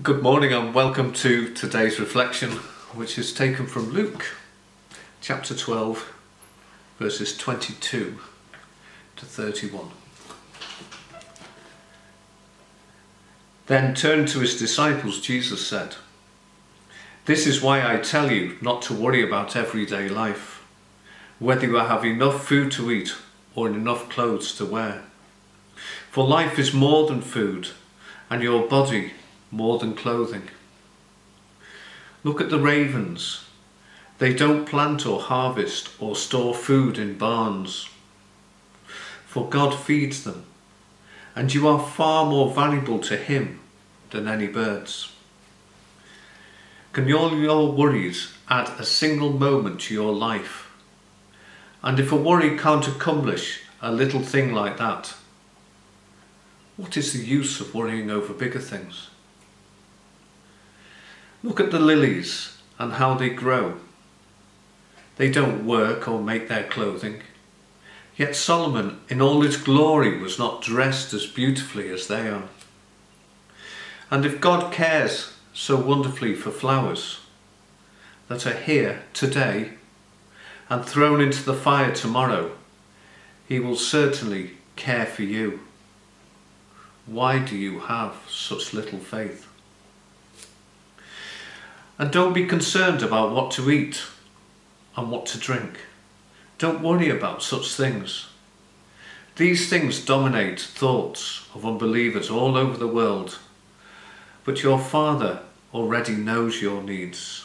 Good morning and welcome to today's reflection, which is taken from Luke chapter 12 verses 22 to 31. Then turning to his disciples, Jesus said, "This is why I tell you not to worry about everyday life, whether you have enough food to eat or enough clothes to wear. For life is more than food, and your body more than clothing. Look at the ravens. They don't plant or harvest or store food in barns, for God feeds them, and you are far more valuable to him than any birds. Can all your worries add a single moment to your life? And if a worry can't accomplish a little thing like that, what is the use of worrying over bigger things? Look at the lilies and how they grow. They don't work or make their clothing, yet Solomon in all his glory was not dressed as beautifully as they are. And if God cares so wonderfully for flowers that are here today and thrown into the fire tomorrow, he will certainly care for you. Why do you have such little faith? And don't be concerned about what to eat and what to drink. Don't worry about such things. These things dominate thoughts of unbelievers all over the world, but your Father already knows your needs.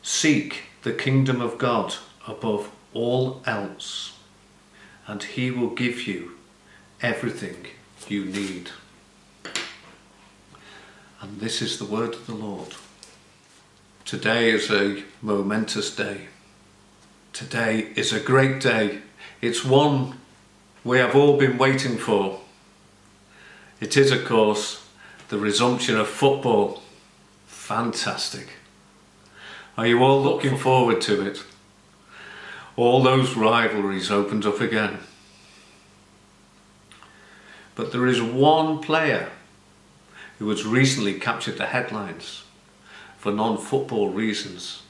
Seek the kingdom of God above all else, and he will give you everything you need." And this is the word of the Lord. Today is a momentous day. Today is a great day. It's one we have all been waiting for. It is, of course, the resumption of football. Fantastic. Are you all looking forward to it? All those rivalries opened up again. But there is one player who has recently captured the headlines for non-football reasons.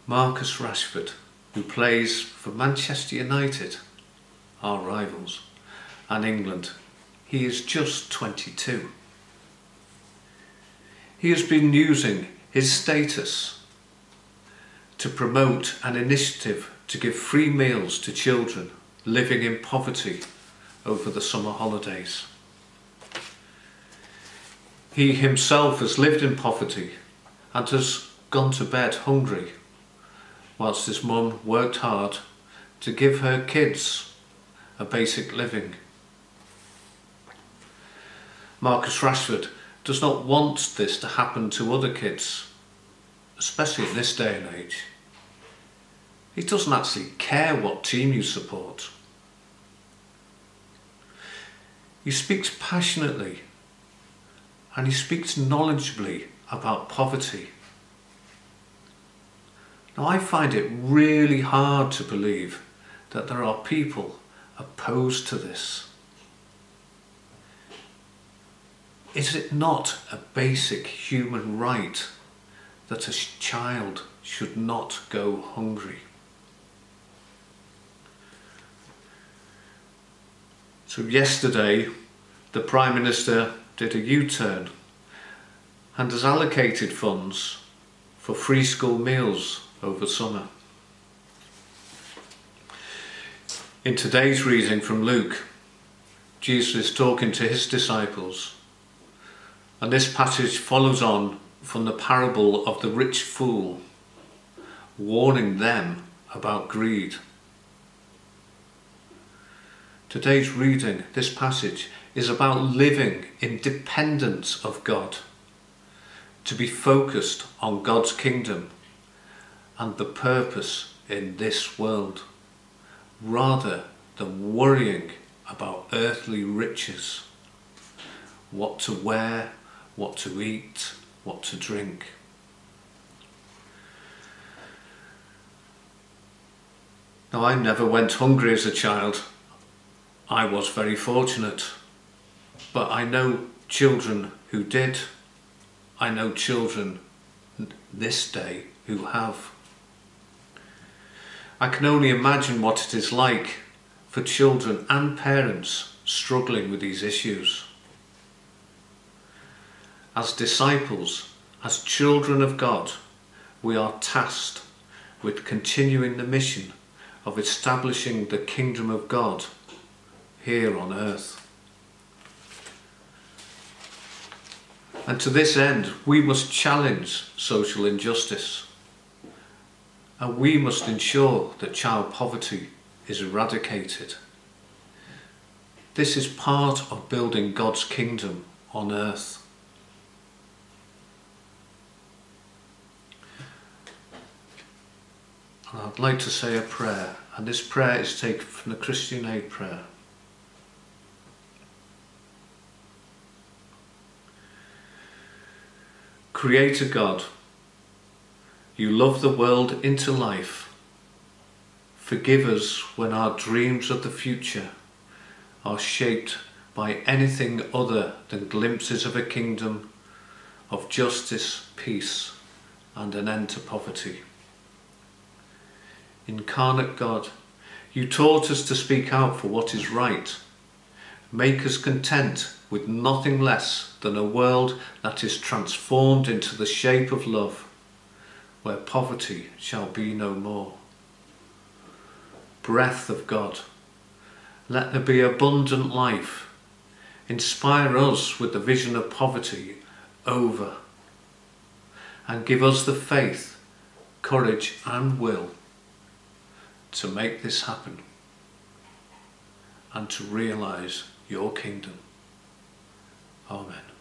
Marcus Rashford, who plays for Manchester United, our rivals, and England. He is just 22. He has been using his status to promote an initiative to give free meals to children living in poverty over the summer holidays. He himself has lived in poverty and has gone to bed hungry, whilst his mum worked hard to give her kids a basic living. Marcus Rashford does not want this to happen to other kids, especially in this day and age. He doesn't actually care what team you support. He speaks passionately and he speaks knowledgeably about poverty. Now, I find it really hard to believe that there are people opposed to this. Is it not a basic human right that a child should not go hungry? So yesterday, the Prime Minister did a U-turn and has allocated funds for free school meals over summer. In today's reading from Luke, Jesus is talking to his disciples, and this passage follows on from the parable of the rich fool, warning them about greed. Today's reading, this passage, is about living in dependence of God, to be focused on God's kingdom and the purpose in this world, rather than worrying about earthly riches, what to wear, what to eat, what to drink. Now, I never went hungry as a child. I was very fortunate, but I know children who did. I know children this day who have. I can only imagine what it is like for children and parents struggling with these issues. As disciples, as children of God, we are tasked with continuing the mission of establishing the kingdom of God here on earth. And to this end, we must challenge social injustice, and we must ensure that child poverty is eradicated. This is part of building God's kingdom on earth. And I'd like to say a prayer, and this prayer is taken from the Christian Aid prayer. Creator God, you love the world into life. Forgive us when our dreams of the future are shaped by anything other than glimpses of a kingdom of justice, peace, and an end to poverty. Incarnate God, you taught us to speak out for what is right. Make us content with nothing less than a world that is transformed into the shape of love, where poverty shall be no more. Breath of God, let there be abundant life. Inspire us with the vision of poverty over, and give us the faith, courage and will to make this happen and to realise your kingdom. Amen.